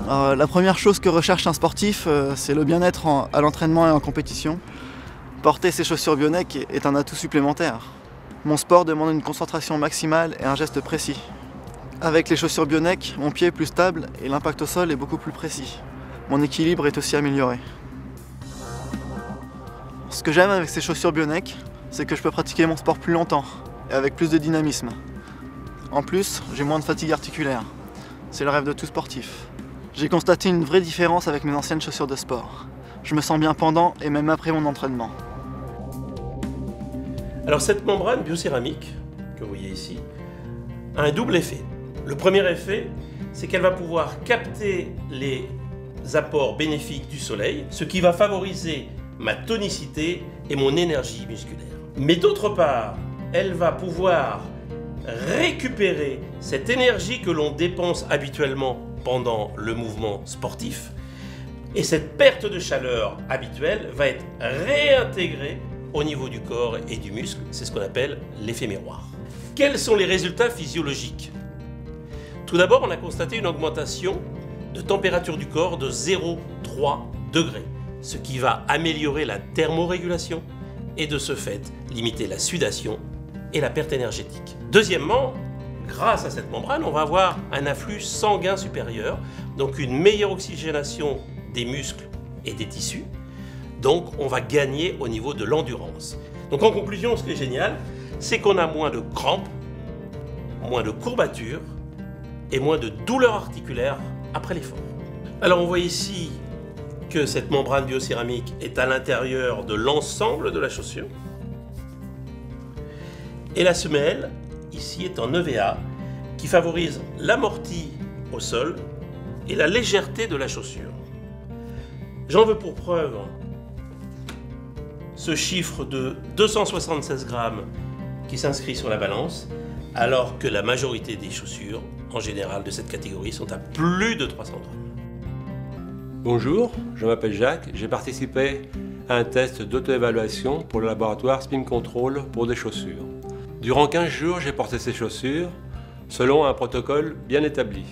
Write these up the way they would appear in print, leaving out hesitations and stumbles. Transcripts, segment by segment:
La première chose que recherche un sportif, c'est le bien-être à l'entraînement et en compétition. Porter ses chaussures Bionec est un atout supplémentaire. Mon sport demande une concentration maximale et un geste précis. Avec les chaussures Bionec, mon pied est plus stable et l'impact au sol est beaucoup plus précis. Mon équilibre est aussi amélioré. Ce que j'aime avec ces chaussures Bionec, c'est que je peux pratiquer mon sport plus longtemps et avec plus de dynamisme. En plus, j'ai moins de fatigue articulaire. C'est le rêve de tout sportif. J'ai constaté une vraie différence avec mes anciennes chaussures de sport. Je me sens bien pendant et même après mon entraînement. Alors cette membrane biocéramique, que vous voyez ici, a un double effet. Le premier effet, c'est qu'elle va pouvoir capter les apports bénéfiques du soleil, ce qui va favoriser ma tonicité et mon énergie musculaire. Mais d'autre part, elle va pouvoir récupérer cette énergie que l'on dépense habituellement pendant le mouvement sportif, et cette perte de chaleur habituelle va être réintégrée au niveau du corps et du muscle. C'est ce qu'on appelle l'effet miroir. Quels sont les résultats physiologiques? Tout d'abord, on a constaté une augmentation de température du corps de 0,3 degrés, ce qui va améliorer la thermorégulation et de ce fait limiter la sudation et la perte énergétique. Deuxièmement, grâce à cette membrane, on va avoir un afflux sanguin supérieur, donc une meilleure oxygénation des muscles et des tissus. Donc on va gagner au niveau de l'endurance. Donc en conclusion, ce qui est génial, c'est qu'on a moins de crampes, moins de courbatures et moins de douleurs articulaires après l'effort. Alors on voit ici que cette membrane biocéramique est à l'intérieur de l'ensemble de la chaussure. Et la semelle, ici, est en EVA, qui favorise l'amorti au sol et la légèreté de la chaussure. J'en veux pour preuve ce chiffre de 276 grammes qui s'inscrit sur la balance, alors que la majorité des chaussures, en général de cette catégorie, sont à plus de 300 grammes. Bonjour, je m'appelle Jacques, j'ai participé à un test d'auto-évaluation pour le laboratoire Spin Control pour des chaussures. Durant 15 jours, j'ai porté ces chaussures selon un protocole bien établi.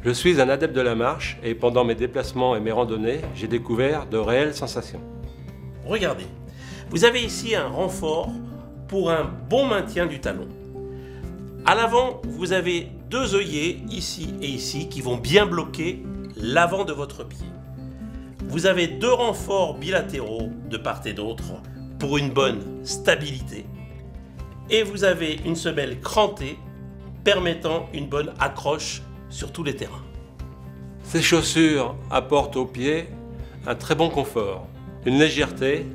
Je suis un adepte de la marche et pendant mes déplacements et mes randonnées, j'ai découvert de réelles sensations. Regardez, vous avez ici un renfort pour un bon maintien du talon. À l'avant, vous avez deux œillets, ici et ici, qui vont bien bloquer l'avant de votre pied. Vous avez deux renforts bilatéraux de part et d'autre pour une bonne stabilité. Et vous avez une semelle crantée permettant une bonne accroche sur tous les terrains. Ces chaussures apportent aux pieds un très bon confort, une légèreté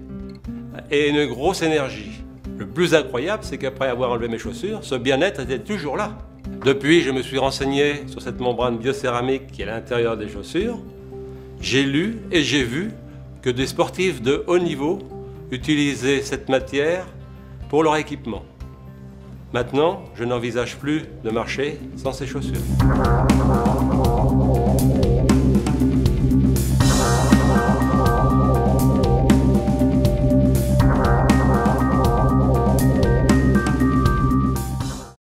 et une grosse énergie. Le plus incroyable, c'est qu'après avoir enlevé mes chaussures, ce bien-être était toujours là. Depuis, je me suis renseigné sur cette membrane biocéramique qui est à l'intérieur des chaussures. J'ai lu et j'ai vu que des sportifs de haut niveau utilisaient cette matière pour leur équipement. Maintenant, je n'envisage plus de marcher sans ces chaussures.